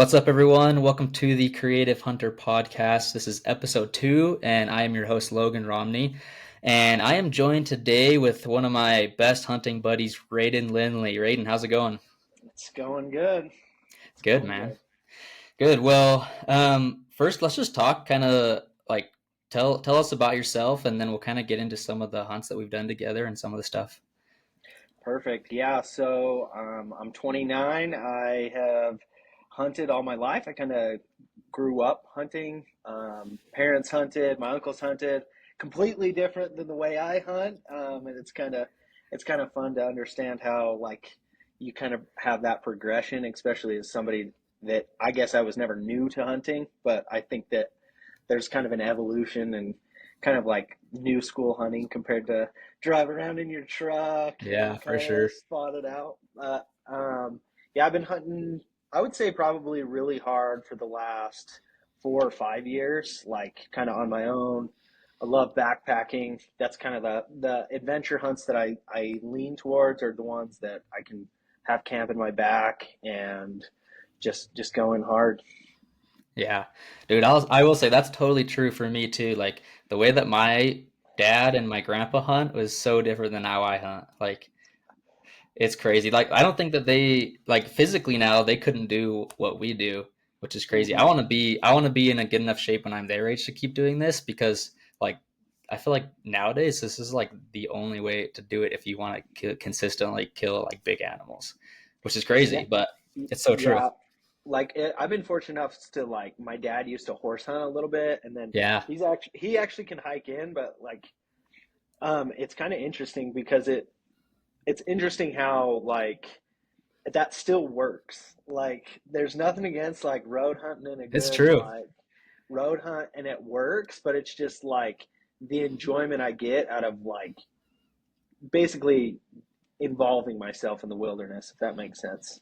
What's up, everyone? Welcome to the Creative Hunter Podcast. This is episode 2, and I am your host, Logan Romney. And I am joined today with one of my best hunting buddies, RAYDEN Lindley. RAYDEN, how's it going? It's going good. It's Good, going man. good. Good. Well, first, let's just talk kind of like tell us about yourself, and then we'll kind of get into some of the hunts that we've done together and some of the stuff. Perfect. Yeah. So I'm 29. I have hunted all my life. I kind of grew up hunting. Parents hunted. My uncles hunted. Completely different than the way I hunt. And it's kind of fun to understand how like you kind of have that progression, especially as somebody that I guess I was never new to hunting, but I think that there's kind of an evolution and kind of like new school hunting compared to drive around in your truck Yeah, and for kind of sure. spot it out. Yeah, I've been hunting, I would say probably really hard for the last 4 or 5 years, like kind of on my own. I love backpacking. That's kind of the adventure hunts that I lean towards are the ones that I can have camp in my back and just going hard. Yeah, dude, I will say that's totally true for me too. Like the way that my dad and my grandpa hunt was so different than how I hunt. Like it's crazy. Like I don't think that they like physically now they couldn't do what we do, which is crazy. Hmm. I want to be in a good enough shape when I'm their age to keep doing this because like I feel like nowadays this is like the only way to do it if you want to consistently kill like big animals, which is Yeah, crazy, but it's so true. yeah. I've been fortunate enough to like my dad used to horse hunt a little bit, and then Yeah, he actually can hike in, but like it's kind of interesting because it's interesting how like that still works. Like there's nothing against like road hunting and a it's good true. like road hunt and it works, but it's just like the enjoyment I get out of like basically involving myself in the wilderness, if that makes sense.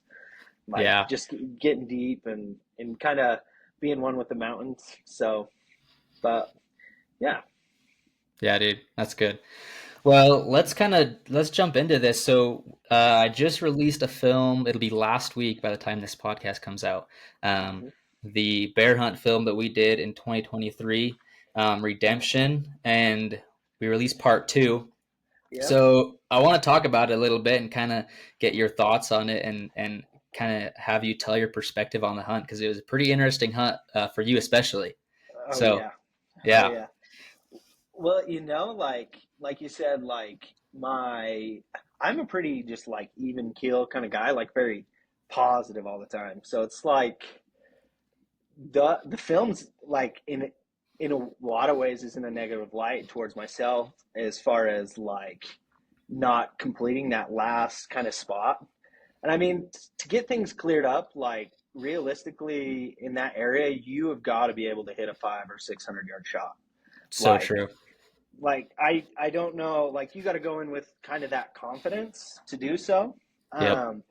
Like Yeah. just getting deep and kind of being one with the mountains. So, but yeah. Yeah, dude, that's good. Well, let's jump into this. So, I just released a film. It'll be last week by the time this podcast comes out. Um, Hmm. the bear hunt film that we did in 2023, Redemption, and we released part two. Yep. So, I want to talk about it a little bit and kind of get your thoughts on it and kind of have you tell your perspective on the hunt because it was a pretty interesting hunt for you especially. Oh So, yeah. Oh yeah, yeah. Well, like you said, like I'm a pretty just like even keel kind of guy, like very positive all the time. So it's like the film's like in a lot of ways is in a negative light towards myself as far as like not completing that last kind of spot. And I mean, to get things cleared up, like realistically in that area, you have got to be able to hit a 500 or 600 yard shot. so Like, true. I don't know, like you got to go in with kind of that confidence to do so. Yep. Um,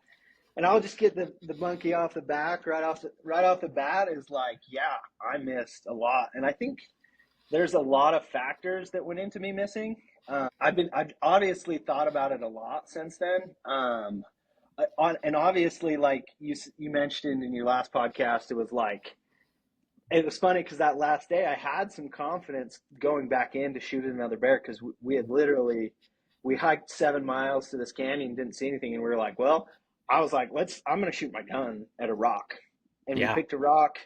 and I'll just get the monkey off the back right off the bat is like, yeah, I missed a lot, and I think there's a lot of factors that went into me missing. I've obviously thought about it a lot since then. And obviously, like you mentioned in your last podcast, it was funny because that last day I had some confidence going back in to shoot another bear because we had literally we hiked 7 miles to this canyon, didn't see anything, and we were like, well, I was like, I'm gonna shoot my gun at a rock, and we Yeah. picked a rock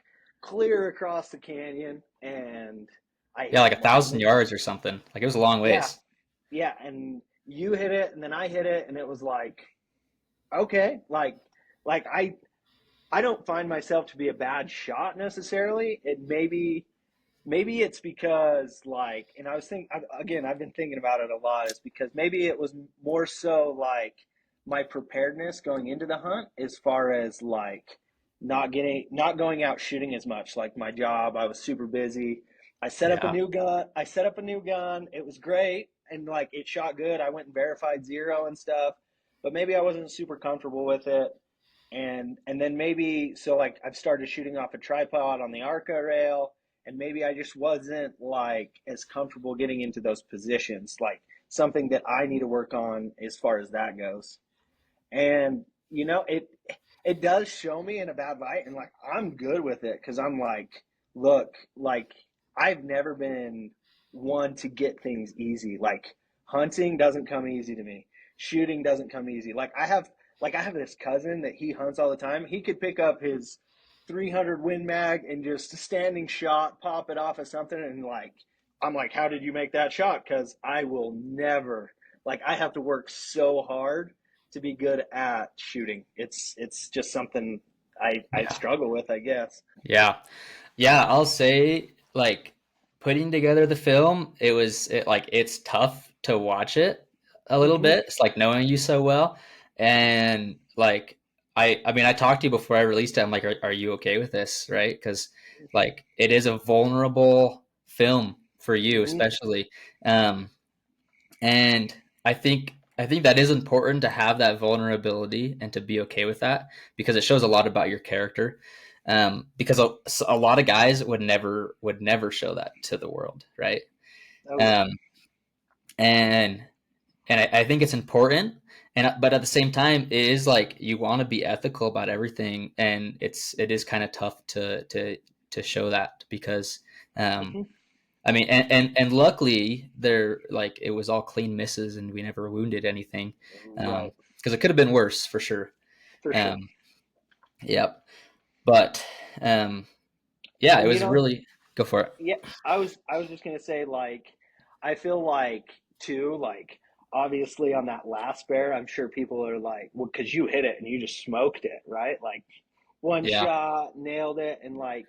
clear across the canyon, and I Yeah, hit like it a like thousand yards or something. Like it was a long yeah, ways. yeah, and you hit it, and then I hit it, and it was like okay, like I don't find myself to be a bad shot necessarily. It maybe it's because like, and I was thinking again, I've been thinking about it a lot. Is because maybe it was more so like my preparedness going into the hunt, as far as like not going out shooting as much. Like my job, I was super busy. I set up a Yeah. new gun. I set up a new gun. It was great, and like it shot good. I went and verified zero and stuff, but maybe I wasn't super comfortable with it. And then maybe so like I've started shooting off a tripod on the Arca rail, and maybe I just wasn't like as comfortable getting into those positions, like something that I need to work on as far as that goes. And you know, it does show me in a bad light, and like I'm good with it because I'm like, look, like I've never been one to get things easy. Like hunting doesn't come easy to me. Shooting doesn't come easy. Like I have this cousin that he hunts all the time. He could pick up his 300 Win Mag and just a standing shot, pop it off of something, and like I'm like, how did you make that shot? Because I will never. Like I have to work so hard to be good at shooting. It's just something I Yeah. struggle with, I guess. Yeah. Yeah, I'll say like putting together the film, like it's tough to watch it a little Mm-hmm. bit. It's like knowing you so well. And like I mean I talked to you before I released it. I'm like, are you okay with this? Right? Because like it is a vulnerable film for you, Mm-hmm. especially. Um and I think that is important to have that vulnerability and to be okay with that because it shows a lot about your character. Because a lot of guys would never show that to the world, right? Oh yeah. Um, and I think it's important, but at the same time, it is like you want to be ethical about everything, and it is kind of tough to show that because um, Mm-hmm. I mean, and luckily there like it was all clean misses and we never wounded anything, Right. because it could have been worse for sure. For sure. Um, yep, but um, yeah, it And was really go for it. yeah, I was just gonna say like I feel like too like obviously on that last bear I'm sure people are like well because you hit it and you just smoked it right like one Yeah, shot nailed it and like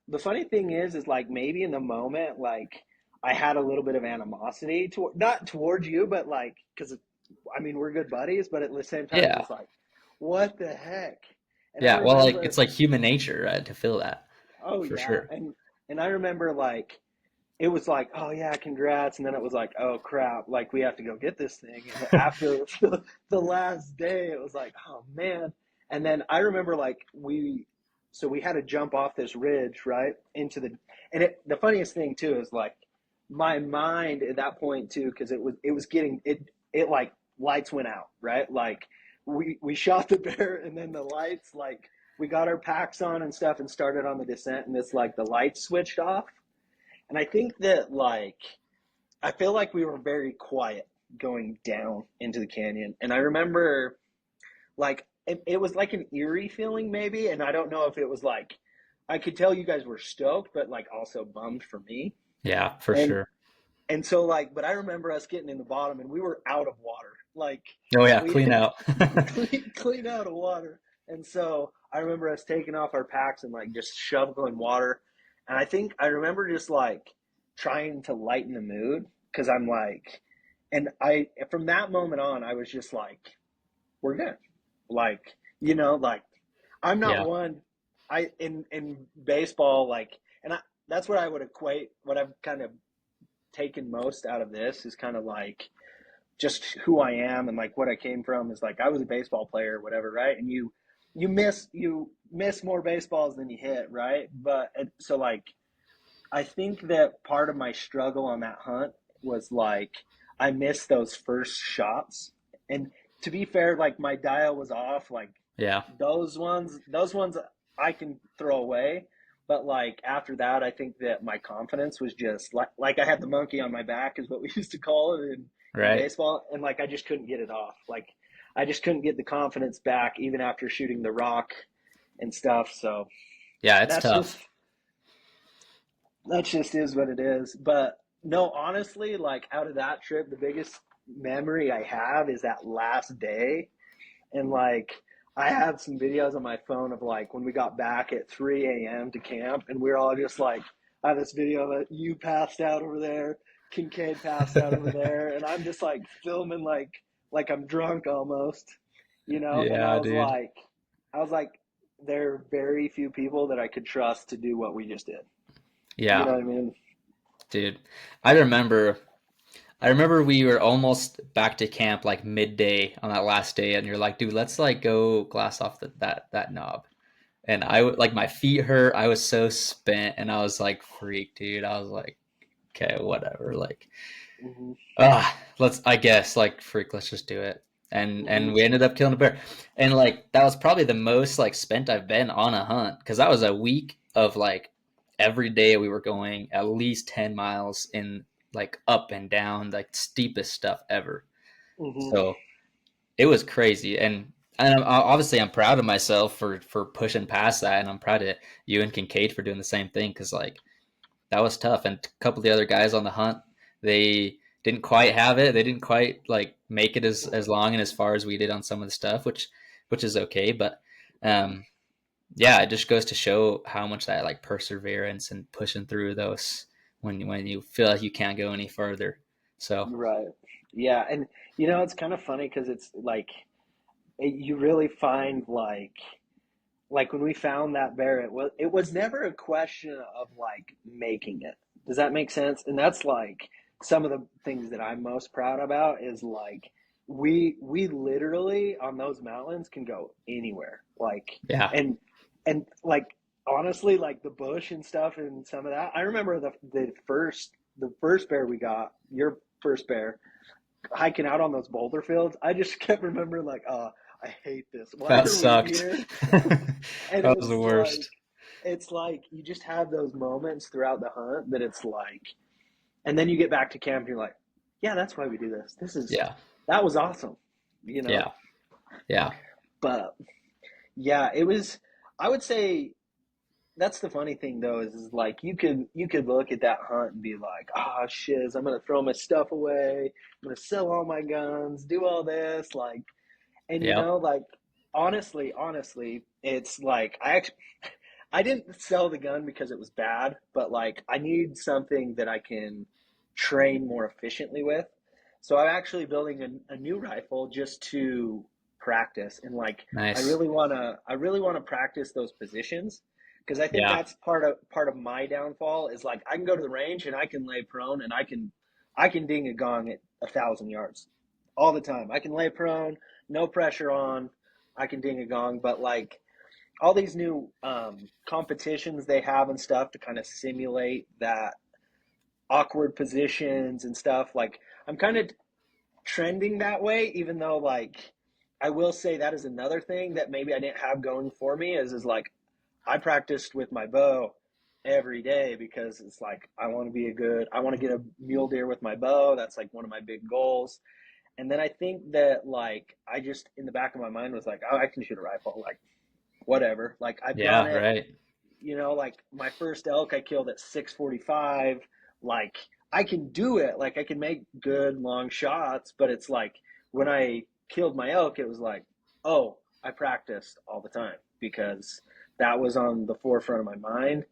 the funny thing is like maybe in the moment like I had a little bit of animosity toward not towards you but like because I mean we're good buddies but at the same time yeah, just like what the heck and I yeah. Well, like remember it's like human nature, right, to feel that oh for yeah sure. and I remember like it was like, oh yeah, congrats, and then it was like, oh crap, like we have to go get this thing. And after the last day, it was like, oh man. And then I remember like so we had to jump off this ridge right into and the funniest thing too is like my mind at that point too, because it was getting it like lights went out right, like we shot the bear and then the lights like we got our packs on and stuff and started on the descent and it's like the lights switched off and I think that like I feel like we were very quiet going down into the canyon. And I remember like it was like an eerie feeling maybe, and I don't know if it was like I could tell you guys were stoked, but like also bummed for me. Yeah, for And sure. and so like but I remember us getting in the bottom and we were out of water. Like Oh yeah, we clean out. clean out of water. And so I remember us taking off our packs and like just shoveling water. And I think I remember just like trying to lighten the mood because I'm like, and I, from that moment on, I was just like, we're good. Like, like I'm not Yeah, one, in baseball, like, and that's what I would equate, what I've kind of taken most out of this is kind of like, just who I am and like what I came from is like I was a baseball player or whatever, right? And you miss more baseballs than you hit, right? But so like I think that part of my struggle on that hunt was like I missed those first shots. And to be fair, like my dial was off, like yeah, those ones I can throw away. But like after that, I think that my confidence was just like I had the monkey on my back is what we used to call it in right. baseball, and like I just couldn't get it off. Like I just couldn't get the confidence back even after shooting the rock and stuff. So Yeah, it's that's just tough. that just is what it is. But no, honestly, like out of that trip, the biggest memory I have is that last day and like I have some videos on my phone of like when we got back at 3 a.m. to camp and we are all just like, I have this video that you passed out over there, Kincaid passed out over there, and I'm just like filming like I'm drunk almost. And Yeah, dude. I was like, there are very few people that I could trust to do what we just did. You know Yeah, what I mean? dude. I remember I remember we were almost back to camp like midday on that last day, and you're like, dude, let's like go glass off that knob. And like my feet hurt. I was so spent, and I was like, freak, dude. I was like, okay, whatever. Like, Hmm. let's. I guess like freak. Let's just do it. and we ended up killing a bear. And like that was probably the most like spent I've been on a hunt, because that was a week of like every day we were going at least 10 miles in like up and down like steepest stuff ever. Hmm. So it was crazy. And obviously I'm proud of myself for pushing past that, and I'm proud of you and Kincaid for doing the same thing, because like that was tough. And a couple of the other guys on the hunt, they didn't quite have it. They didn't quite like make it as long and as far as we did on some of the stuff, which is okay. But um, yeah, it just goes to show how much that like perseverance and pushing through those when you feel like you can't go any further. So Right. Yeah, and it's kind of funny because it's like you really find like when we found that bear, it was never a question of like making it. Does that make sense? And that's like some of the things that I'm most proud about is like we literally on those mountains can go anywhere. Like yeah, and like honestly, like the bush and stuff and some of that. I remember the first bear we got, your first bear, hiking out on those boulder fields. I just kept remembering like, oh, I hate this. Why that are we sucked. here? And That was the worst. it's like you just have those moments throughout the hunt that it's like, and then you get back to camp and you're like, yeah, that's why we do this. Yeah, That was awesome, you know? yeah, yeah, But yeah, it was, I would say that's the funny thing though, is like you could look at that hunt and be like, ah, shiz, I'm gonna throw my stuff away, I'm gonna sell all my guns, do all this, like, and yep, like honestly, it's like I didn't sell the gun because it was bad, but like I need something that I can train more efficiently with. So I'm actually building a new rifle just to practice, and like nice. I really wanna practice those positions because I think Yeah, that's part of my downfall is like I can go to the range and I can lay prone and I can ding a gong at 1,000 yards all the time. I can lay prone, no pressure on. I can ding a gong, but like all these new competitions they have and stuff to kind of simulate that awkward positions and stuff. Like I'm kind of trending that way, even though like I will say that is another thing that maybe I didn't have going for me is like I practiced with my bow every day because it's like I want to get a mule deer with my bow. That's like one of my big goals. And then I think that like I just in the back of my mind was like, oh, I can shoot a rifle, like whatever. Like I've done yeah, it, right. like my first elk I killed at 645. Like I can do it. Like I can make good long shots, but it's like when I killed my elk, it was like, oh, I practiced all the time because that was on the forefront of my mind.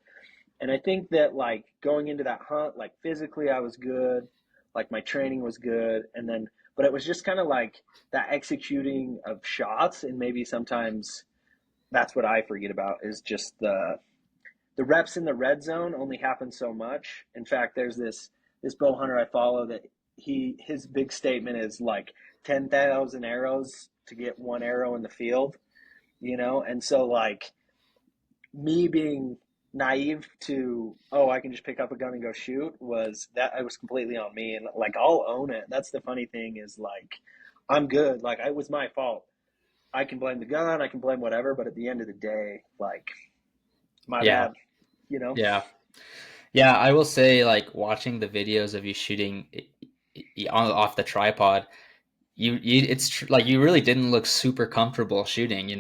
And I think that like going into that hunt, like physically I was good, like my training was good, and then but it was just kind of like that executing of shots, and maybe sometimes that's what I forget about is just the reps in the red zone only happen so much. In fact, there's this bow hunter I follow that his big statement is like 10,000 arrows to get one arrow in the field, and so like me being naive to I can just pick up a gun and go shoot was that it was completely on me, and like I'll own it. That's the funny thing is like I'm good. Like it was my fault. I can blame the gun, I can blame whatever, but at the end of the day, like my Yeah, bad, you know? yeah. Yeah, I will say, like watching the videos of you shooting off the tripod, like you really didn't look super comfortable shooting,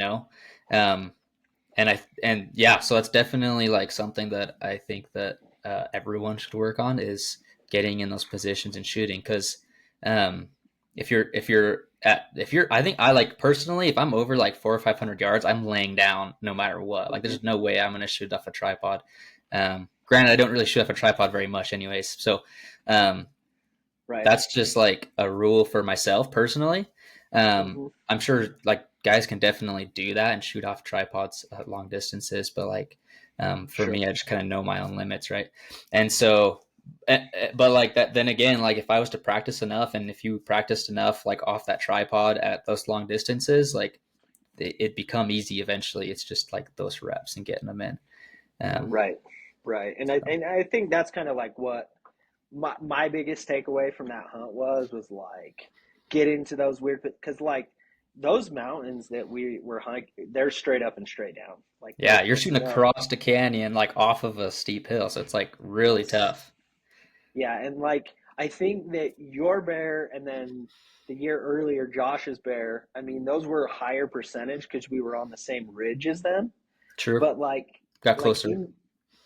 um, and yeah, so that's definitely like something that I think that everyone should work on is getting in those positions and shooting, because um, if you're I think I like personally, if I'm over like 400 or 500 yards, I'm laying down no matter what. Like Mm-hmm. there's no way I'm gonna shoot off a tripod. Granted, I don't really shoot off a tripod very much, anyways. So um, Right. that's just like a rule for myself personally. Mm-hmm. I'm sure like guys can definitely do that and shoot off tripods at long distances, but like for Sure. me, I just kind of know my own limits, right? And so, but like that, then again, like if I was to practice enough, and if you practiced enough, like off that tripod at those long distances, like it become easy eventually. It's just like those reps and getting them in. Um, Right. Right. And I think that's kind of like what my biggest takeaway from that hunt was like get into those weird, because like those mountains that we were hiking, they're straight up and straight down. Like Yeah, you're there's shooting no, across the canyon like off of a steep hill, so it's like really yes. tough. Yeah, and like I think that your bear and then the year earlier Josh's bear, I mean, those were higher percentage because we were on the same ridge as them. True. But Got like closer.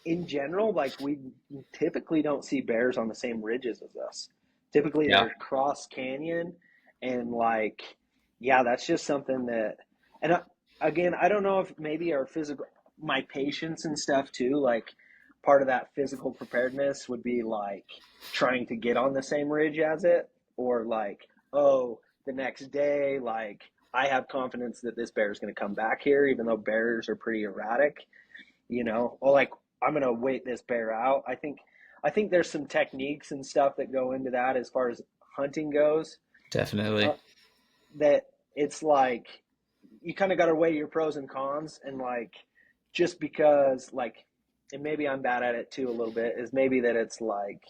in general, like we typically don't see bears on the same ridges as us. Typically Yeah, they're cross canyon, and like yeah, that's just something that, and again, I don't know if maybe our physical, my patience and stuff too, like part of that physical preparedness would be like trying to get on the same ridge as it, or like, oh, the next day, like I have confidence that this bear is going to come back here, even though bears are pretty erratic, or like I'm going to wait this bear out. I think there's some techniques and stuff that go into that as far as hunting goes, definitely. uh, that it's like you kind of got to weigh your pros and cons, and like just because like, and maybe I'm bad at it too a little bit, is maybe that it's like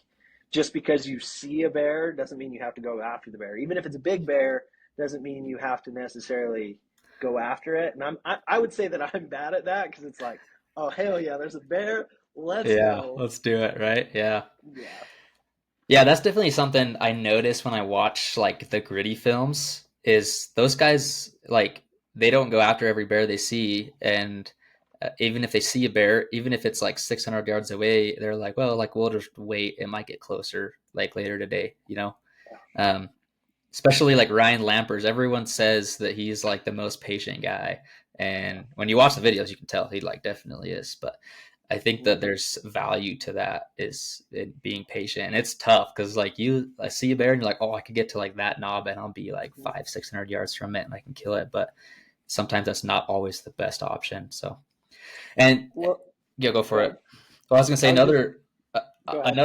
just because you see a bear doesn't mean you have to go after the bear, even if it's a big bear doesn't mean you have to necessarily go after it. And I would say that I'm bad at that, because it's like, oh hell yeah, there's a bear, let's Yeah, go. let's do it, right? Yeah. Yeah. Yeah, that's definitely something I notice when I watch like the gritty films is those guys like they don't go after every bear they see, and even if they see a bear, even if it's like 600 yards away, they're like, well, like we'll just wait, it might get closer like later today, you know. Um, Especially like Ryan Lampers, everyone says that he's like the most patient guy, and when you watch the videos, you can tell he like definitely is. But I think that Mm-hmm. there's value to that is in being patient, and it's tough because like I see a bear and you're like, oh, I could get to like that knob and I'll be like 500-600 yards from it and I can kill it, but sometimes that's not always the best option. So, and Well, yeah, go go for it. ahead. Well, I was gonna say I was just go ahead.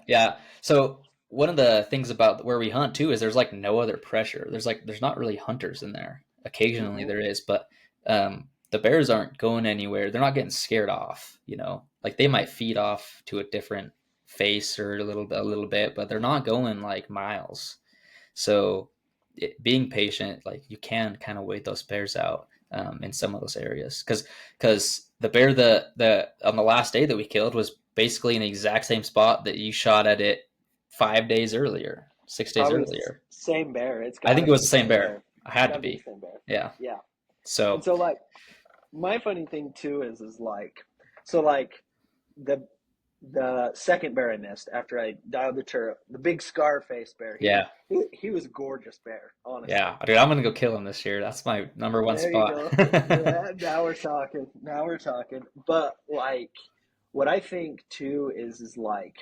yeah. So one of the things about where we hunt too is there's like no other pressure. There's not really hunters in there. Occasionally Mm-hmm. there is, but the bears aren't going anywhere. They're not getting scared off. You know, like they might feed off to a different face or a little bit, but they're not going like miles. So being patient, like you can kind of wait those bears out in some of those areas, because the bear the on the last day that we killed was basically in the exact same spot that you shot at it 5 days earlier, 6 days Probably earlier. same bear. It's I got think to it be was the the same same bear. bear. I It's had got to to be the be. same bear. Yeah. Yeah. And So so like my funny thing too is like, so like the the second bear I missed after I dialed the turret, the big scar face bear. He yeah, he was a gorgeous bear, honestly. yeah, dude, I'm gonna go kill him this year. That's my number one There you spot. go. Yeah, now we're talking. Now we're talking. But like, what I think too is like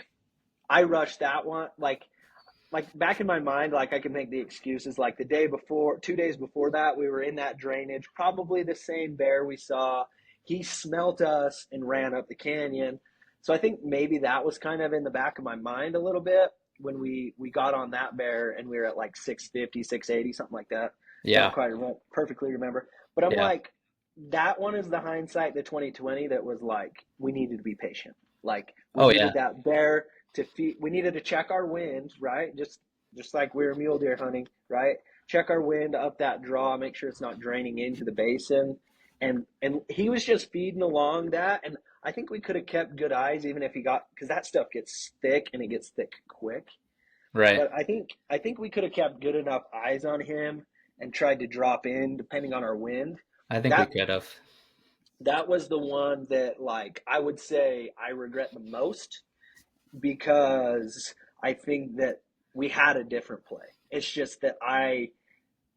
I rushed that one. Like back in my mind, like I can make the excuses. Like the day before, 2 days before that, we were in that drainage. Probably the same bear we saw. He smelt us and ran up the canyon. So I think maybe that was kind of in the back of my mind a little bit when we got on that bear, and we were at like 650, 680, something like that. Don't Yeah, quite perfectly remember, but I'm yeah. like, that one is the hindsight, the 2020, that was like we needed to be patient. Like we Oh yeah, needed that bear to feed. We needed to check our wind, right? Just like we were mule deer hunting, right? Check our wind up that draw, make sure it's not draining into the basin. And he was just feeding along that, and I think we could have kept good eyes even if he got, because that stuff gets thick and it gets thick quick. right. But I think we could have kept good enough eyes on him and tried to drop in depending on our wind. I think we That could have. that was the one that like I would say I regret the most, because I think that we had a different play. It's just that I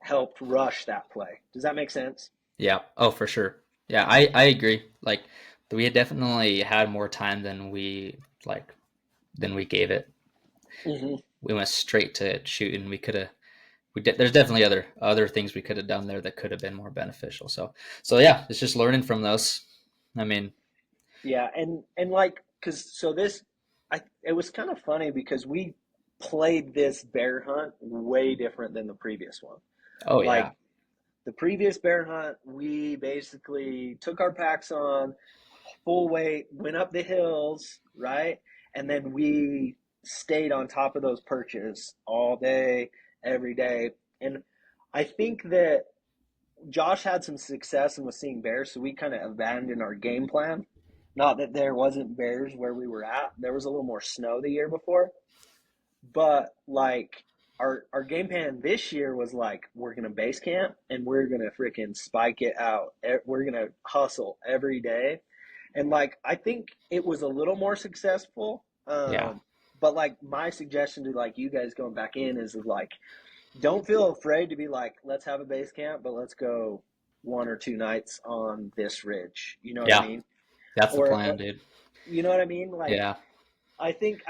helped rush that play. Does that make sense? Yeah. Oh, for sure. Yeah, I agree. Like we had definitely had more time like than we gave it. Mm-hmm. We went straight to shooting. There's definitely other things we could have done there that could have been more beneficial. So yeah, it's just learning from those. I mean, Yeah, and like, cause so this, it was kind of funny because we played this bear hunt way different than the previous one. oh yeah, Like the previous bear hunt, we basically took our packs on, full weight, went up the hills, right? And then we stayed on top of those perches all day every day. And I think that Josh had some success and was seeing bears, so we kind of abandoned our game plan. Not that there wasn't bears where we were at. There was a little more snow the year before, but like our game plan this year was like we're gonna base camp and we're gonna freaking spike it out. We're gonna hustle every day, and like I think it was a little more successful. Yeah. But like my suggestion to like you guys going back in is like don't feel afraid to be like let's have a base camp, but let's go 1 or 2 nights on this ridge. You know what I Yeah. mean? That's the Or plan, dude. you know what I mean? Like Yeah. I think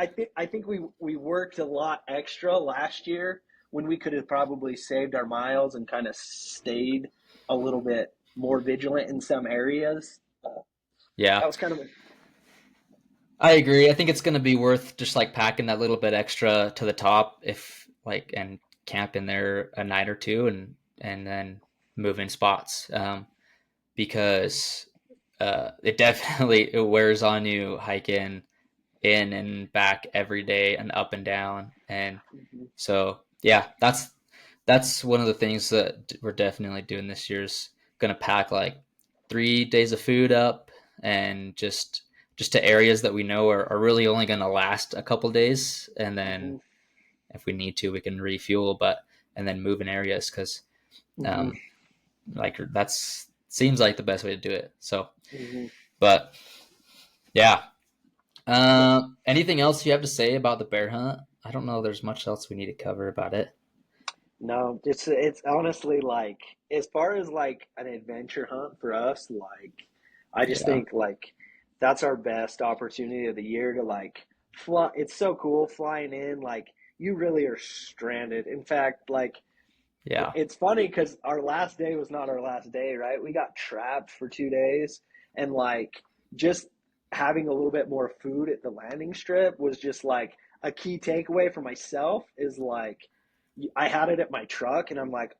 we worked a lot extra last year when we could have probably saved our miles and kind of stayed a little bit more vigilant in some areas. Yeah. That was kind of I agree. I think it's going to be worth just like packing that little bit extra to the top if like and camp in there a night or two and then moving spots because it definitely it wears on you hiking in and back every day and up and down and mhm, so yeah that's one of the things that we're definitely doing this year's gonna pack like 3 days of food up and just to areas that we know are really only going to last a couple days and then mhm, if we need to we can refuel but and then move in areas because mhm, um like that's seems like the best way to do it so mhm. but yeah Yeah. anything else you have to say about the bear hunt? I don't know there's much else we need to cover about it. No, it's honestly like as far as like an adventure hunt for us, like I just Yeah. think like that's our best opportunity of the year to like fly. It's so cool flying in. Like you really are stranded. In fact, like Yeah. it's funny because our last day was not our last day, right? We got trapped for 2 days, and like just having a little bit more food at the landing strip was just like a key takeaway for myself. Is like I had it at my truck, and I'm like,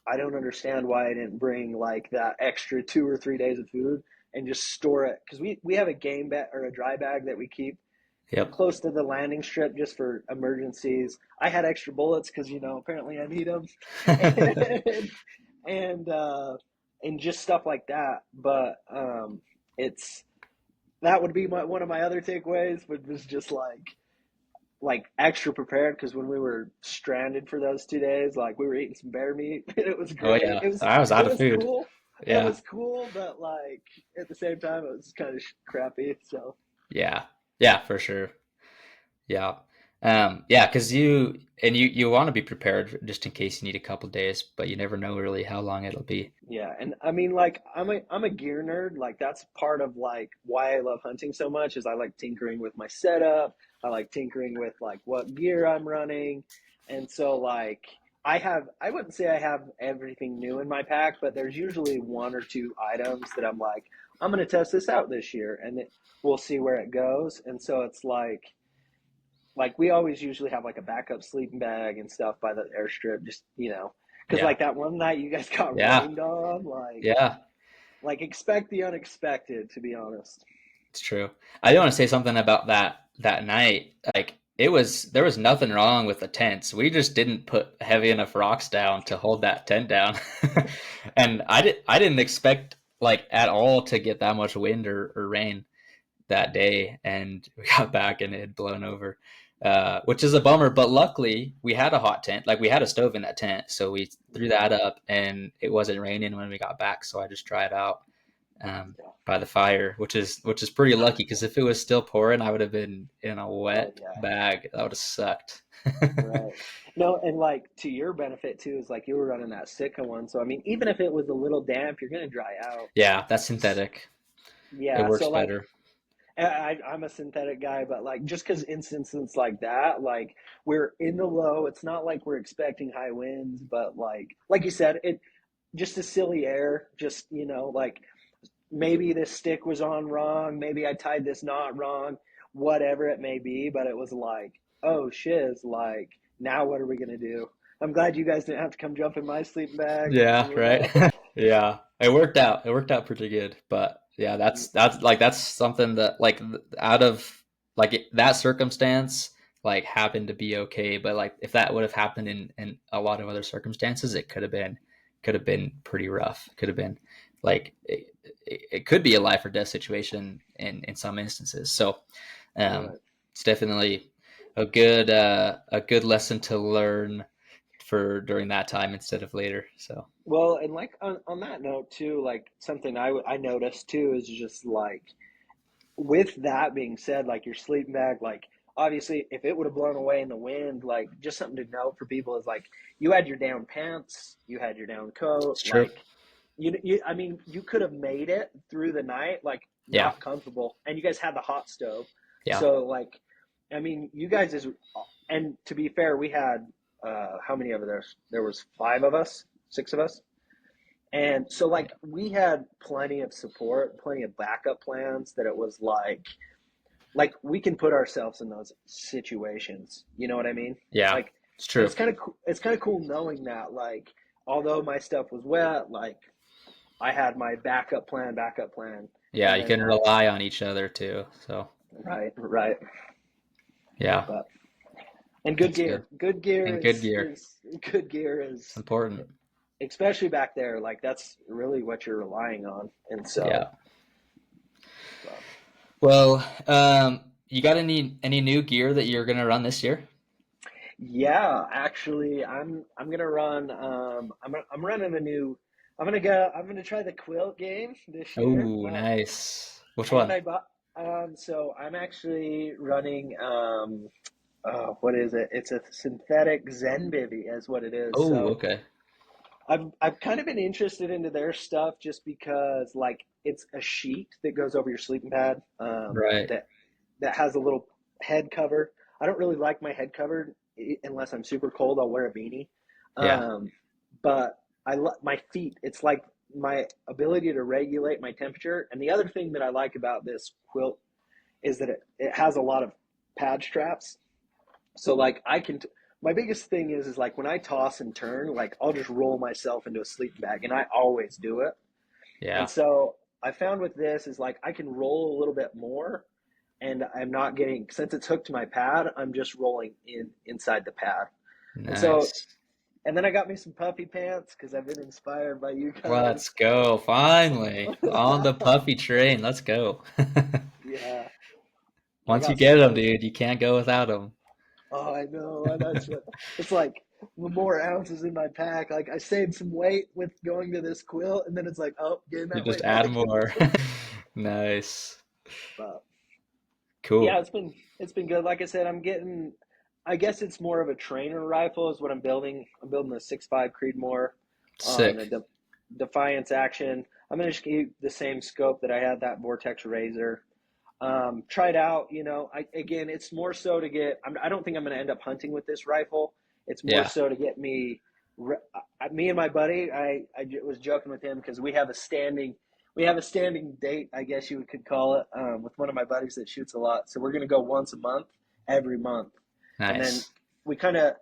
I don't understand why I didn't bring like that extra 2 or 3 days of food and just store it because we have a game bag or a dry bag that we keep Yep. close to the landing strip just for emergencies. I had extra bullets because apparently I need them, and and, uh, and just stuff like that. But it's that would be one of my other takeaways, but was just like extra prepared because when we were stranded for those 2 days, like we were eating some bear meat and it was Oh great. yeah, I was It out of was food. cool. It Yeah. was cool, but like at the same time, it was kind of crappy. So Yeah. Yeah, for sure. Yeah. Yeah, because you want to be prepared just in case you need a couple days, but you never know really how long it'll be. yeah, and I mean, like, I'm a gear nerd. Like, that's part of like why I love hunting so much. Is I like tinkering with my setup. I like tinkering with like what gear I'm running, and so like I wouldn't say I have everything new in my pack, but there's usually 1 or 2 items that I'm like I'm gonna test this out this year, and we'll see where it goes. And so it's like we always usually have like a backup sleeping bag and stuff by the airstrip, just because Yeah. like that one night you guys got Yeah. rained on, Yeah. like expect the unexpected, to be honest. It's true. I do want to say something about that night. Like there was nothing wrong with the tents. We just didn't put heavy enough rocks down to hold that tent down. And I didn't expect like at all to get that much wind or rain that day and we got back and it had blown over. Which is a bummer, but luckily we had a hot tent. Like we had a stove in that tent, so we threw Mm-hmm. that up and it wasn't raining when we got back, so I just dried out Yeah. by the fire, which is pretty lucky because if it was still pouring, I would have been in a Oh wet yeah. bag. That would have sucked. Right. No, and like to your benefit too is like you were running that Sitka one, so I mean, even if it was a little damp, you're gonna dry out. Yeah, that's synthetic. It Yeah. works So like better. I'm a synthetic guy, but like just because instances like that, like we're in the low, it's not like we're expecting high winds, but like you said, it just a silly air, just like maybe this stick was on wrong, maybe I tied this knot wrong, whatever it may be, but it was like, oh shiz, like now what are we gonna do? I'm glad you guys didn't have to come jump in my sleeping bag. Yeah, You right. know. Yeah, it worked out. It worked out pretty good. But yeah, that's something that like out of like that circumstance, like happened to be okay. But like if that would have happened in a lot of other circumstances, it could have been pretty rough. Could have been like it could be a life or death situation in some instances. So Right. it's definitely a good lesson to learn for during that time instead of later. So Well, and like on that note too, like something I noticed too is just like with that being said, like your sleeping bag, like obviously if it would have blown away in the wind, like just something to note for people is like you had your down pants, you had your down coat, it's true. like I mean, you could have made it through the night, like Yeah, not comfortable, and you guys had the hot stove, yeah. so like, I mean, you guys is, and to be fair, we had how many of us? There was five of us, six of us, and so like we had plenty of support, plenty of backup plans. That it was like we can put ourselves in those situations. You know what I mean? Yeah, Like, it's and true. it's kind of cool knowing that like although my stuff was wet, like I had my backup plan, Yeah, and you then can like rely on each other too. So right. yeah, But and that's good. good gear And good gear. is good gear It's is important. especially back there. Like that's really what you're relying on, and so. Yeah. But, Well, you got any new gear that you're gonna run this year? yeah, actually, I'm gonna run. I'm running a new. I'm gonna try the quilt game this year. Oh, nice. Which And one? I bought. So I'm actually running. What is it? It's a synthetic Zen bivy, is what it is. Oh, So okay. I've kind of been interested into their stuff just because like it's a sheet that goes over your sleeping pad. Right. That has a little head cover. I don't really like my head covered unless I'm super cold. I'll wear a beanie. Yeah. Um, but my feet. It's like my ability to regulate my temperature. And the other thing that I like about this quilt is that it has a lot of pad straps. So like I can. My biggest thing is like when I toss and turn, like I'll just roll myself into a sleeping bag, and I always do it. And Yeah. so I found with this is like I can roll a little bit more and I'm not getting since it's hooked to my pad, I'm just rolling inside the pad. And so Nice. and then I got me some puffy pants because I've been inspired by you Let's guys. go. Finally. On the puffy train. Let's go. Yeah, I Once you got some get of them, those. dude, you can't go without them. Oh, I know. That's what it's like. The more ounces in my pack, like I saved some weight with going to this quilt, and then it's like, oh, getting You that just weight add back in. more. Nice. But yeah, Cool. it's been good. Like I said, I'm getting. I guess it's more of a trainer rifle is what I'm building. I'm building a 6.5 Creedmoor on a Sick. Defiance action. I'm gonna just keep the same scope that I had that Vortex Razor. Try it out. You know, again, it's more so to get. I don't think I'm gonna end up hunting with this rifle. It's more Yeah. so to get me. Me and my buddy. Was joking with him because we have a standing date, I guess you could call it, with one of my buddies that shoots a lot. So we're gonna go once a month, every month, and then Nice. we kind of.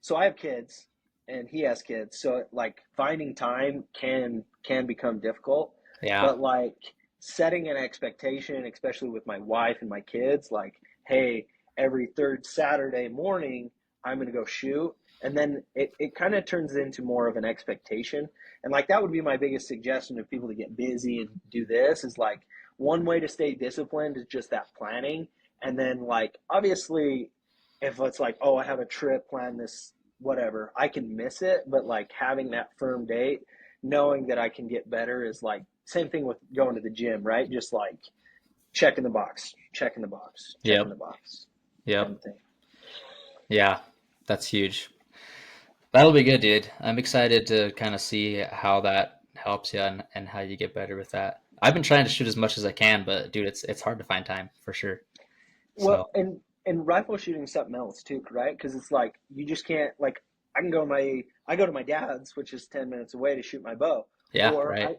So I have kids, and he has kids. So like finding time can become difficult, Yeah. but like setting an expectation, especially with my wife and my kids, like, hey, every third Saturday morning, I'm gonna go shoot. And then it kind of turns into more of an expectation. And like that would be my biggest suggestion to people to get busy and do this is like one way to stay disciplined is just that planning. And then like obviously if it's like, oh, I have a trip planned this whatever, I can miss it, but like having that firm date, knowing that I can get better is like same thing with going to the gym, right? Just like checking the box, checking the box, checking Yep. the box, kind Yep. of thing. Yeah. That's huge. That'll be good, dude. I'm excited to kind of see how that helps you and how you get better with that. I've been trying to shoot as much as I can, but dude, it's hard to find time for sure. Well, So and rifle shooting is something else too, right? Because it's like you just can't like I go to my dad's, which is 10 minutes away to shoot my bow, yeah, or right.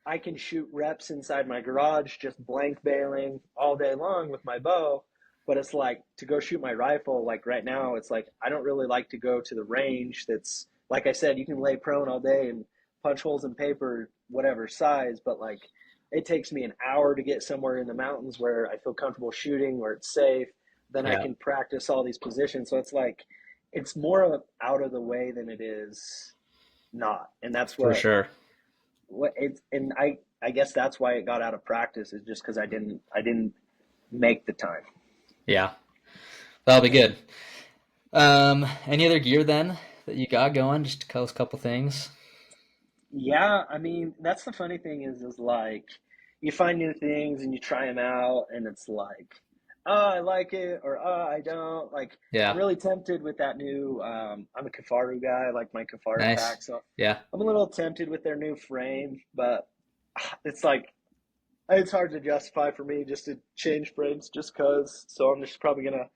I can shoot reps inside my garage, just blank bailing all day long with my bow. But it's like to go shoot my rifle, like right now, it's like I don't really like to go to the range that's, like I said, you can lay prone all day and punch holes in paper, whatever size, but like it takes me an hour to get somewhere in the mountains where I feel comfortable shooting, where it's safe. then I Yeah, can practice all these positions. So it's like it's more of out of the way than it is not, and that's for sure. what it's. And I guess that's why it got out of practice is just because I didn't make the time. Yeah, that'll be good. Any other gear then that you got going? Just to tell us a couple things. Yeah, I mean that's the funny thing is like you find new things and you try them out, and it's like, oh, I like it, or oh, I don't. Like I'm Yeah, really tempted with that new. I'm a Kafaru guy. I like my Kafaru nice. pack, so Yeah. I'm a little tempted with their new frame, but it's like it's hard to justify for me just to change frames just cause. So I'm just probably gonna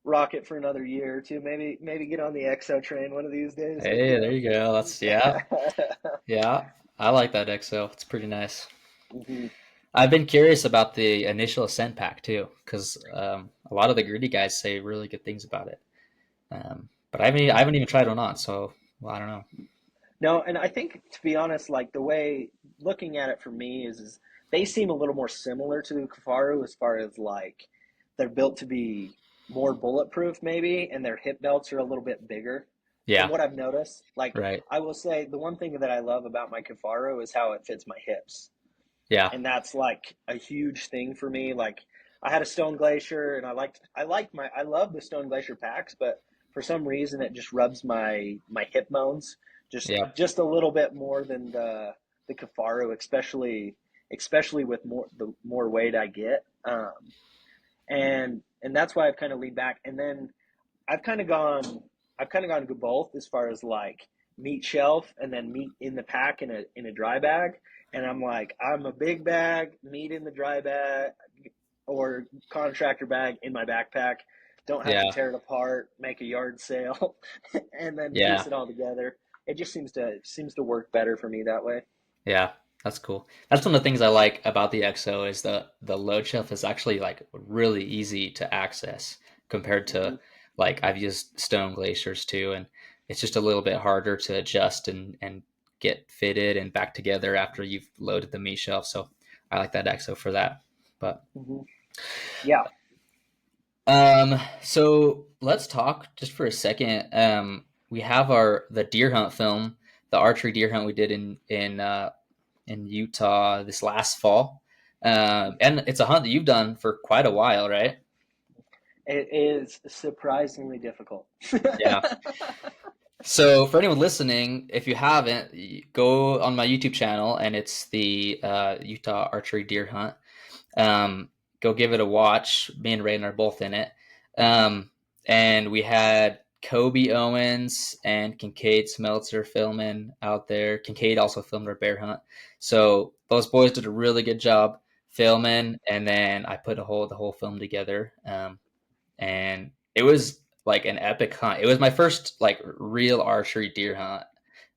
rock it for another year or two. Maybe get on the EXO train one of these days. But Hey, there you go. That's yeah, yeah. I like that XO. It's pretty nice. hmm I've been curious about the initial ascent pack too, because a lot of the gritty guys say really good things about it. But I haven't even tried one on, so well, I don't know. No, and I think to be honest, like the way looking at it for me is they seem a little more similar to the Kafaru as far as like they're built to be more bulletproof maybe, and their hip belts are a little bit bigger from Yeah, what I've noticed. Like right. I will say the one thing that I love about my Kafaru is how it fits my hips. Yeah, And that's like a huge thing for me. Like I had a Stone Glacier, and I love the Stone Glacier packs, but for some reason it just rubs my hip bones yeah, just a little bit more than the Kafaru, especially with the more weight I get. And that's why I've kind of leaned back. And then I've kind of gone I've kind of gone to both as far as like meat shelf and then meat in the pack in a dry bag. And I'm like, I'm a big bag, meat in the dry bag or contractor bag in my backpack. Don't have to yeah, tear it apart, make a yard sale, and then yeah, piece it all together. It just seems to work better for me that way. yeah. That's cool. That's one of the things I like about the XO is the load shelf is actually like really easy to access compared Mm-hmm. to like I've used Stone Glaciers too, and it's just a little bit harder to adjust and get fitted and back together after you've loaded the meat shelf. So I like that XO for that. But Mm-hmm. Yeah. so let's talk just for a second. We have the deer hunt film, the archery deer hunt we did in Utah this last fall. And it's a hunt that you've done for quite a while, right? It is surprisingly difficult. Yeah. So for anyone listening, if you haven't, go on my YouTube channel, and it's the Utah archery deer hunt. Um, Go give it a watch. Me and Raiden are both in it. Um, and we had Kobe Owens and Kincaid Smeltzer filming out there. Kincaid also filmed our bear hunt. So those boys did a really good job filming, and then I put the whole film together. And it was like an epic hunt. It was my first like real archery deer hunt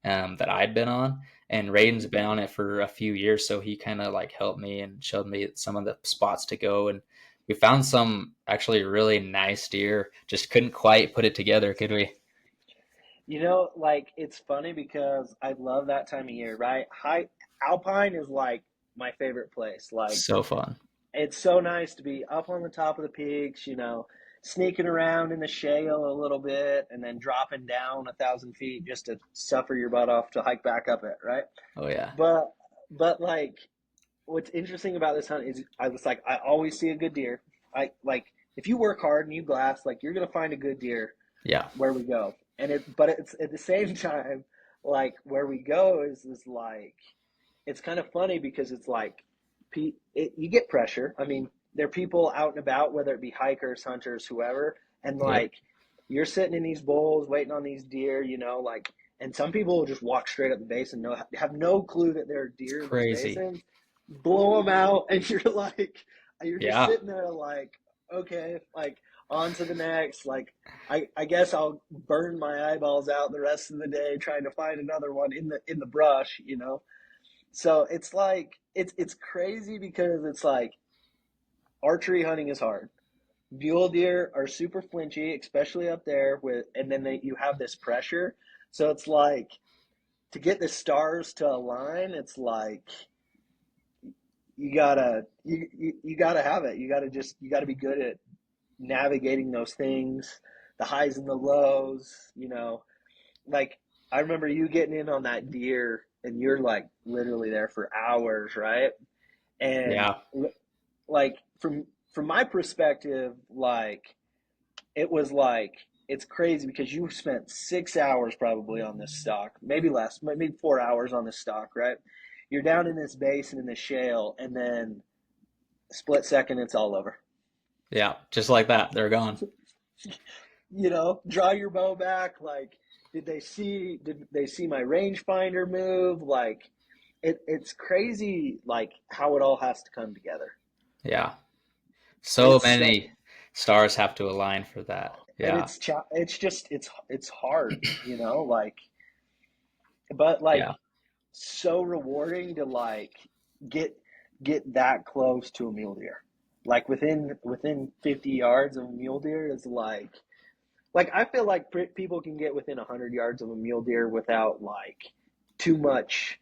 that I'd been on, and Raiden's been on it for a few years, so he kind of like helped me and showed me some of the spots to go, and we found some actually really nice deer. Just couldn't quite put it together, could we? Like it's funny because I love that time of year, right? High Alpine is like my favorite place. Like So fun. it's so nice to be up on the top of the peaks, sneaking around in the shale a little bit and then dropping down 1,000 feet just to suffer your butt off to hike back up it, right? Oh yeah, But but like what's interesting about this hunt is I was like I always see a good deer. I like if you work hard and you glass, like you're gonna find a good deer yeah, where we go. But it's at the same time, like where we go is like, it's kind of funny because it's like, you get pressure. I mean, there are people out and about, whether it be hikers, hunters, whoever, and yep, like, you're sitting in these bowls waiting on these deer, like, and some people will just walk straight up the basin, have no clue that there are it's deer in those crazy. basins, blow them out, and you're like, you're just Yeah, sitting there like, okay, like on to the next. Like, I guess I'll burn my eyeballs out the rest of the day trying to find another one in the brush. So it's like it's crazy because it's like archery hunting is hard. Mule deer are super flinchy, especially up there and then you have this pressure. So it's like to get the stars to align, it's like you gotta have it. You gotta be good navigating those things, the highs and the lows, like I remember you getting in on that deer and you're like literally there for hours, right? And Yeah. like from my perspective, like it was like it's crazy because you spent 6 hours probably on this stock, maybe less, maybe 4 hours on this stock, right? You're down in this basin in the shale, and then split second, it's all over. Yeah. Just like that. They're gone. Draw your bow back. Like, did they see my rangefinder move? Like, it's crazy, like how it all has to come together. Yeah. So It's so, many stars have to align for that. and Yeah. it's just it's hard, like, but like Yeah. so rewarding to like get get that close to a mule deer. Like within 50 yards of a mule deer is like I feel like people can get within 100 yards of a mule deer without like too much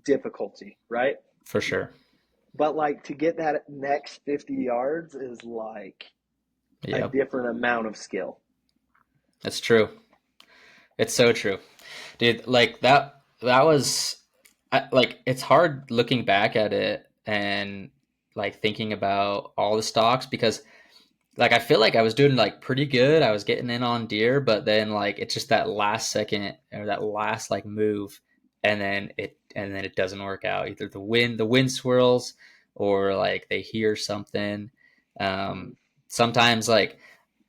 difficulty, right? For sure. But like to get that next 50 yards is like a Yep. different amount of skill. It's true. It's so true. Dude, like that was like it's hard looking back at it and like thinking about all the stocks because like I feel like I was doing like pretty good. I was getting in on deer, but then like it's just that last second or that last like move and then it doesn't work out. Either the wind swirls or like they hear something. Mm-hmm. Um sometimes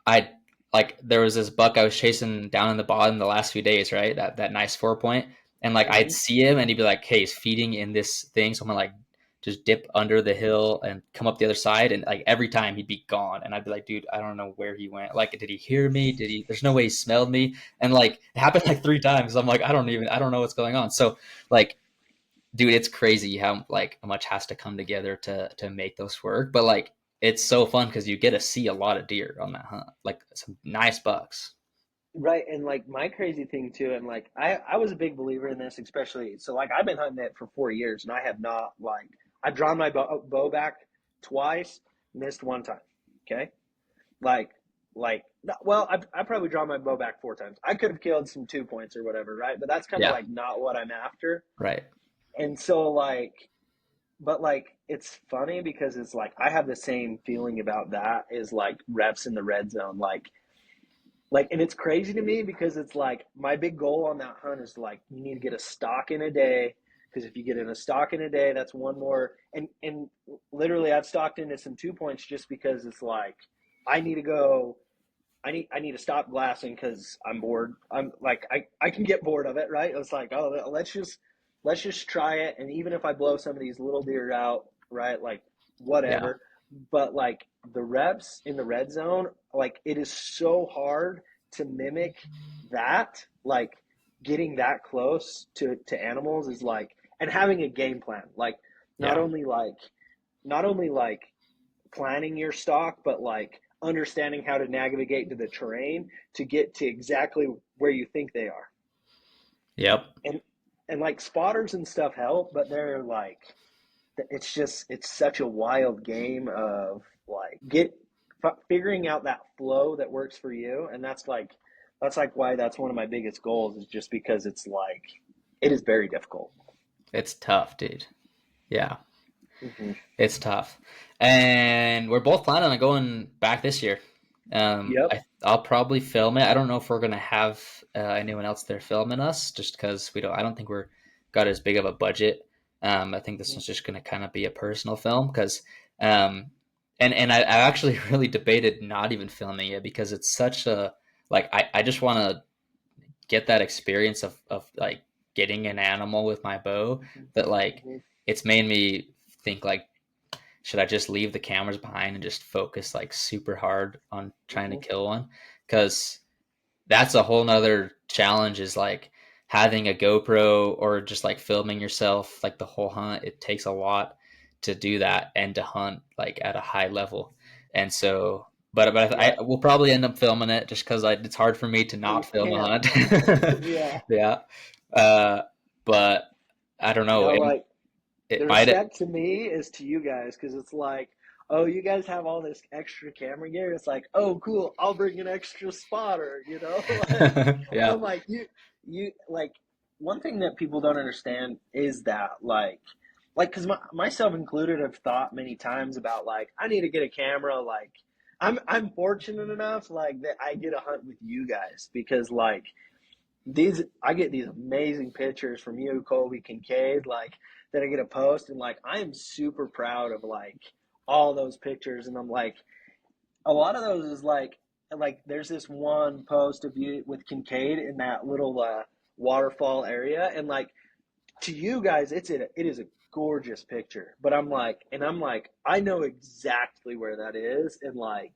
I like there was this buck I was chasing down in the bottom the last few days, right? That nice 4 point. And like I'd Mm-hmm. see him and he'd be like, hey, he's feeding in this thing. So I'm gonna like just dip under the hill and come up the other side and like every time he'd be gone. And I'd be like, dude, I don't know where he went. Like, did he hear me? There's no way he smelled me. And like it happened like 3 times. I'm like, I don't know what's going on. So like dude, it's crazy how like much has to come together to make those work. But like it's so fun because you get to see a lot of deer on that hunt, like some nice bucks. Right, and like my crazy thing too, and like I was a big believer in this, especially so like I've been hunting it for 4 years, and I have not like I've drawn my bow back twice, missed one time. Okay, like well, I probably drawn my bow back 4 times. I could have killed some 2 points or whatever, right? But that's kind of Yeah, like not what I'm after. right. And so like, but like it's funny because it's like I have the same feeling about that is like reps in the red zone, like, and it's crazy to me because it's like my big goal on that hunt is like you need to get a stock in a day, because if you get in a stock in a day, that's one more. And literally, I've stocked into some 2 points just because it's like I need to go. I need to stop glassing because I'm bored. I'm like I can get bored of it, right? It's like, oh, let's just try it, and even if I blow some of these little deer out, right? Like Yeah, whatever. But like the reps in the red zone, like it is so hard to mimic that. Like getting that close to animals is like, and having a game plan. Like not yeah, only like not only like planning your stock, but like understanding how to navigate to the terrain to get to exactly where you think they are. yep, And like spotters and stuff help, but they're like it's such a wild game of like figuring out that flow that works for you, and that's like why that's one of my biggest goals, is just because it's like it is very difficult. it's tough, dude. Yeah, Mm-hmm. it's tough, and we're both planning on going back this year. Yep. I'll probably film it. I don't know if we're gonna have anyone else there filming us, just because we don't. I don't think we're got as big of a budget. I think this one's just gonna kind of be a personal film because, um, I actually really debated not even filming it because it's such a like I just want to get that experience of like getting an animal with my bow that like Mm-hmm. it's made me think like should I just leave the cameras behind and just focus like super hard on trying to Mm-hmm. kill one? Because that's a whole nother challenge is like having a GoPro or just like filming yourself like the whole hunt. It takes a lot to do that and to hunt like at a high level. And so, but I Yep. will probably end up filming it just because it's hard for me to not You film a can. hunt. Yeah. Yeah. Uh, but I don't know. No, It, like it the might. respect to me is to you guys, because it's like oh, you guys have all this extra camera gear. It's like, oh, cool. I'll bring an extra spotter, you know? Like, Yeah. I'm like, like, one thing that people don't understand is that, because myself included have thought many times about, like, I need to get a camera. Like, I'm fortunate enough, like, that I get a hunt with you guys because, like, I get these amazing pictures from you, Colby Kincaid, like that I get to post, and like I am super proud of like all those pictures, and I'm like a lot of those is like there's this one post of you with Kincaid in that little waterfall area, and like to you guys, it is a gorgeous picture, but I'm like I know exactly where that is, and like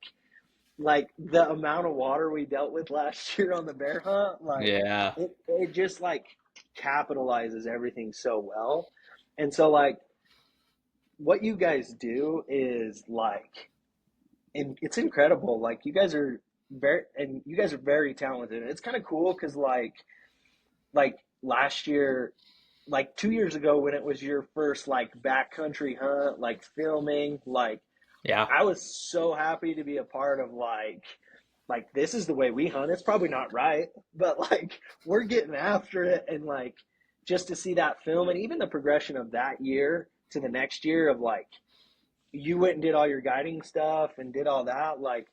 the amount of water we dealt with last year on the bear hunt, like Yeah. it just like capitalizes everything so well. And so like what you guys do is like it's incredible. Like you guys are very talented. And it's kind of cool because like last year, like 2 years ago when it was your first like backcountry hunt, like filming, like Yeah. I was so happy to be a part of like this is the way we hunt. It's probably not right, but like we're getting after it, and like just to see that film and even the progression of that year to the next year of like you went and did all your guiding stuff and did all that, like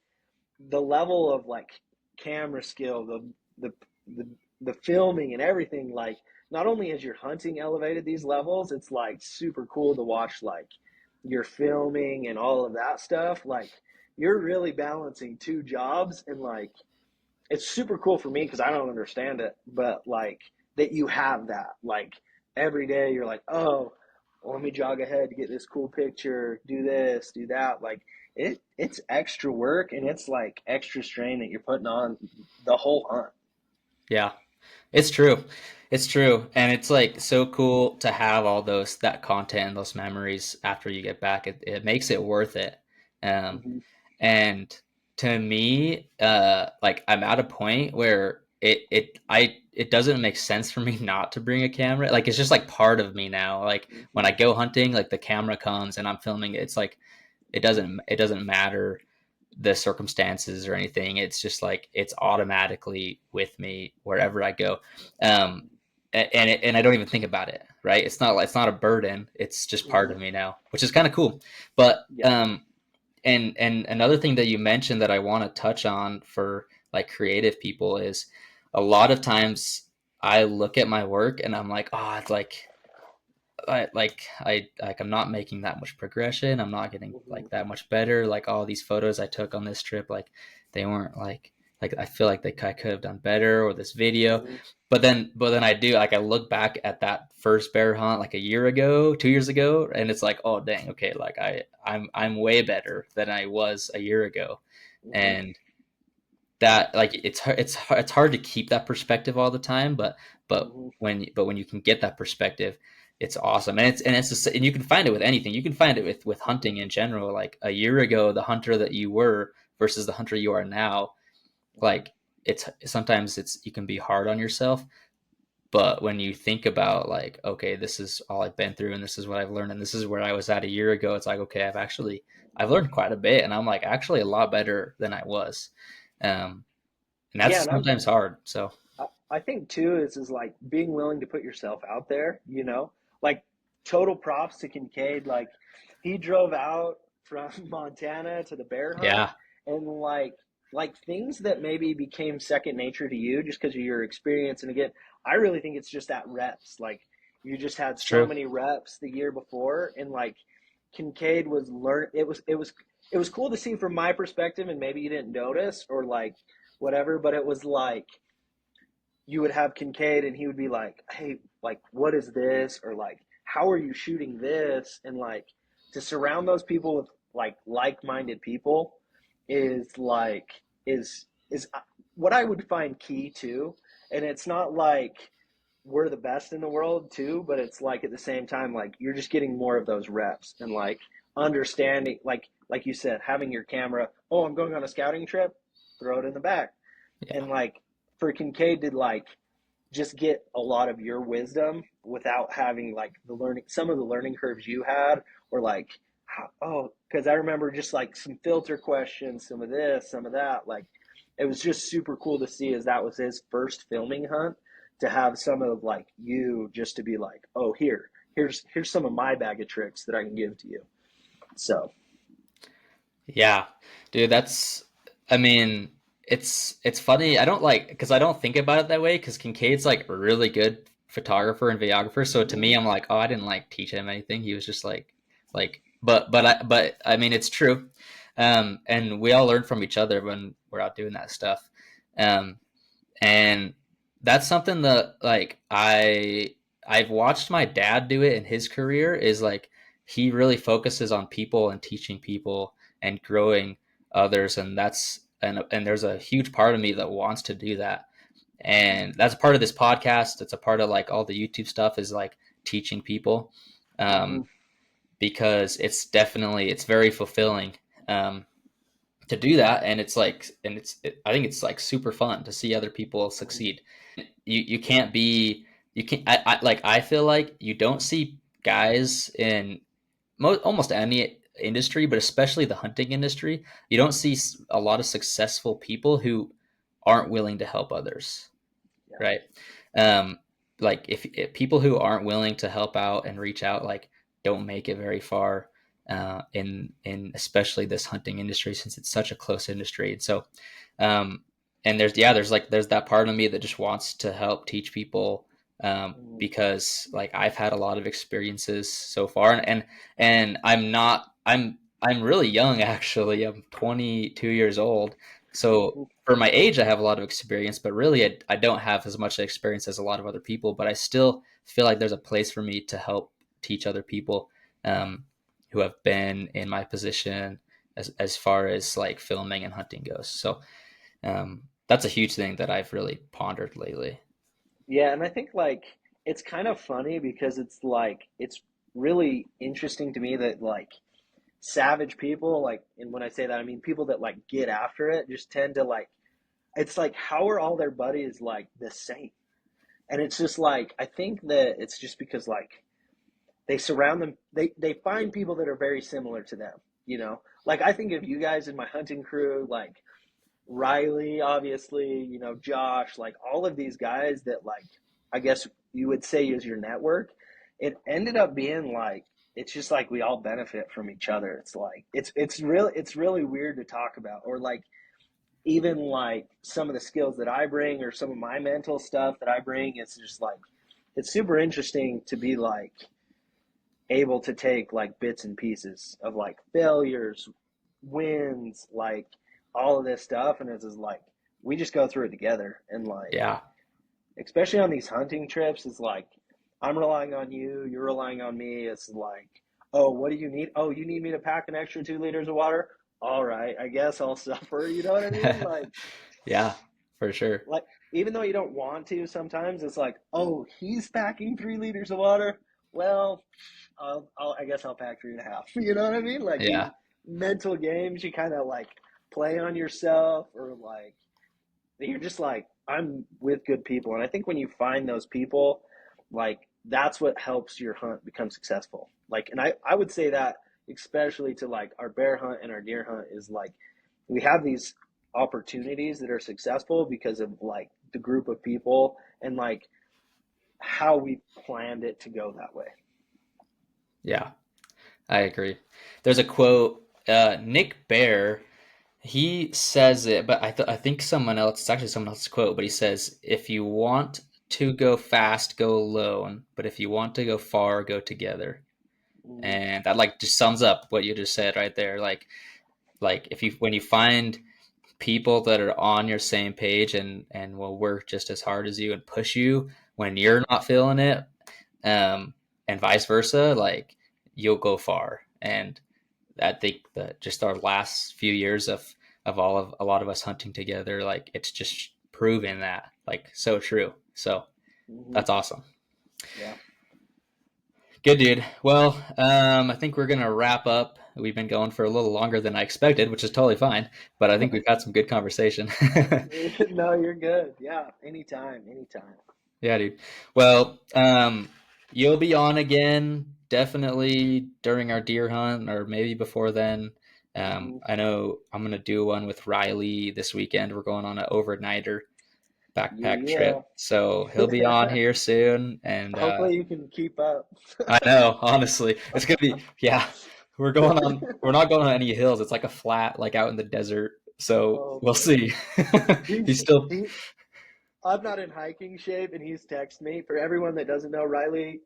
the level of like camera skill, the the, the filming and everything, like not only has your hunting elevated these levels, it's like super cool to watch like your filming and all of that stuff. Like you're really balancing two jobs, and like it's super cool for me because I don't understand it, but like that you have that like every day you're like, oh, well, let me jog ahead to get this cool picture, do this, do that. Like it's extra work, and it's like extra strain that you're putting on the whole hunt. Yeah. It's true. It's true. And it's like so cool to have all that content and those memories after you get back. It makes it worth it. Um, Mm-hmm. and to me, like I'm at a point where it doesn't make sense for me not to bring a camera. Like it's just like part of me now. Like when Mm-hmm. I go hunting, like the camera comes and I'm filming it. It's like it doesn't matter the circumstances or anything. It's just like it's automatically with me wherever I go, um, and I don't even think about it. Right? It's not a burden. It's just part Mm-hmm. of me now, which is kind of cool. But Yeah. and another thing that you mentioned that I want to touch on for like creative people is a lot of times I look at my work and I'm like, oh, it's like I'm not making that much progression. I'm not getting Mm-hmm. like that much better. Like all these photos I took on this trip, like they weren't like I feel like I could have done better, or this video. Mm-hmm. But then I do, like I look back at that first bear hunt like a year ago, 2 years ago, and it's like, oh dang, okay, like I'm way better than I was a year ago. Mm-hmm. And that, like, it's hard to keep that perspective all the time, but Mm-hmm. when you can get that perspective, it's awesome. And you can find it with anything. You can find it with hunting in general. Like a year ago, the hunter that you were versus the hunter you are now, Mm-hmm. like it's sometimes it's you can be hard on yourself. But when you think about, like, okay, this is all I've been through and this is what I've learned and this is where I was at a year ago, it's like, okay, I've learned quite a bit, and I'm like actually a lot better than I was. um and Yeah, that's and sometimes hard. So I think too is like being willing to put yourself out there, you know? Like total props to Kincaid. Like he drove out from Montana to the bear hunt, yeah, and like things that maybe became second nature to you just because of your experience. And again, I really think it's just that reps. Like you just had it's so true. many reps the year before, and like Kincaid was it was cool to see from my perspective, and maybe you didn't notice or like whatever, but it was like you would have Kincaid and he would be like, hey, like, what is this? Or like, how are you shooting this? And like, to surround those people with like minded people is like, is what I would find key too. And it's not like we're the best in the world too, but it's like at the same time, like, you're just getting more of those reps and like understanding, like you said, having your camera, oh, I'm going on a scouting trip, throw it in the back, Yeah, and like for Kincaid to like just get a lot of your wisdom without having like the learning some of the learning curves you had, or like because I remember just like some filter questions, some of this, some of that. Like, it was just super cool to see as that was his first filming hunt to have some of like you just to be like, oh, here's some of my bag of tricks that I can give to you. So, Yeah, dude, I mean, it's funny. I don't like because I don't think about it that way because Kincaid's like a really good photographer and videographer. So to me, mm, I'm like, oh, I didn't like teach him anything. He was just but I mean, it's true. And we all learn from each other when we're out doing that stuff. Um, and that's something that like I've watched my dad do it in his career is like he really focuses on people and teaching people and growing others, and and there's a huge part of me that wants to do that, and that's part of this podcast. It's a part of like all the YouTube stuff is like teaching people, mm-hmm, um, because it's very fulfilling, um, to do that, and I think it's like super fun to see other people succeed. You can't be you can't I feel like you don't see guys in almost any industry, but especially the hunting industry, you don't see a lot of successful people who aren't willing to help others, yeah, right? Um, like if people who aren't willing to help out and reach out, like don't make it very far, in especially this hunting industry since it's such a close industry. And so, um, and there's that part of me that just wants to help teach people, mm, because like I've had a lot of experiences so far, and I'm really young actually. I'm 22 years old, so mm-hmm, for my age, I have a lot of experience, but really, I don't have as much experience as a lot of other people. But I still feel like there's a place for me to help teach other people, um, who have been in my position as far as like filming and hunting goes. So, that's a huge thing that I've really pondered lately. yeah, and I think like it's kind of funny because it's really interesting to me that like savage people like, and when I say that I mean people that like get after it just tend to like, it's like how are all their buddies like the same? And it's just like I think that it's just because like they surround them, they find people that are very similar to them, you know? Like I think of you guys in my hunting crew, like Riley, obviously, you know, Josh, like all of these guys that like I guess you would say is your network. It ended up being like it's just like we all benefit from each other. It's like it's really weird to talk about, or like even like some of the skills that I bring or some of my mental stuff that I bring. It's just like it's super interesting to be like able to take like bits and pieces of like failures, wins, like all of this stuff, and it's just like we just go through it together. And like Yeah, especially on these hunting trips, it's like I'm relying on you, you're relying on me. It's like, oh, what do you need? Oh, you need me to pack an extra 2 liters of water? All right, I guess I'll suffer. You know what I mean? yeah, for sure. Like even though you don't want to, sometimes it's like, oh, he's packing 3 liters of water. Well, I guess I'll pack 3.5. You know what I mean? Like these Yeah, mental games you kind of like play on yourself, or like you're just like, I'm with good people. And I think when you find those people, like that's what helps your hunt become successful. Like, and I would say that especially to like our bear hunt and our deer hunt is like we have these opportunities that are successful because of like the group of people and like how we planned it to go that way. yeah, I agree. There's a quote, Nick Bear. He says it, but I think someone else, it's actually someone else's quote, but he says, if you want to go fast, go alone, but if you want to go far, go together. Mm-hmm. And that like just sums up what you just said right there. Like if you when you find people that are on your same page and will work just as hard as you and push you when you're not feeling it, and vice versa, like you'll go far. And I think that just our last few years of a lot of us hunting together, like it's just proven that like so true. So Mm-hmm. that's awesome. Yeah. Good dude. Well, I think we're gonna wrap up. We've been going for a little longer than I expected, which is totally fine. But I think we've had some good conversation. No, you're good. Yeah. Anytime. Anytime. Yeah, dude. Well, you'll be on again definitely during our deer hunt or maybe before then. Mm-hmm. I know I'm gonna do one with Riley this weekend. We're going on an overnighter backpack Yeah. trip, so he'll be on here soon. And Hopefully you can keep up. I know, honestly, it's gonna be yeah. We're going on. We're not going on any hills. It's like a flat, like out in the desert. So Oh we'll man. see. He's He's still he I'm not in hiking shape, and he's texted me. For everyone that doesn't know, Riley,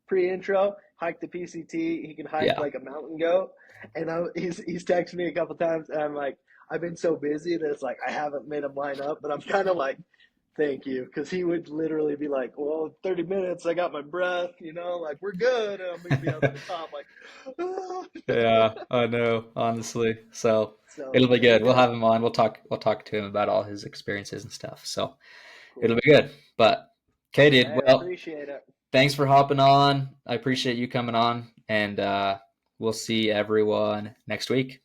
pre-intro, hiked the PCT. He can hike yeah. like a mountain goat, and he's texted me a couple times, and I'm like, I've been so busy that it's like I haven't made him line up, but I'm kind of like, thank you, because he would literally be like, well, 30 minutes, I got my breath, like we're good, and I'm gonna be up at the top, like, ah. Yeah, I know, honestly. So So it'll be it'll good. be We'll good. have him on. We'll talk to him about all his experiences and stuff. So it'll Cool. be good. But okay, dude. Hey, I Well, appreciate it. thanks for hopping on. I appreciate you coming on, and we'll see everyone next week.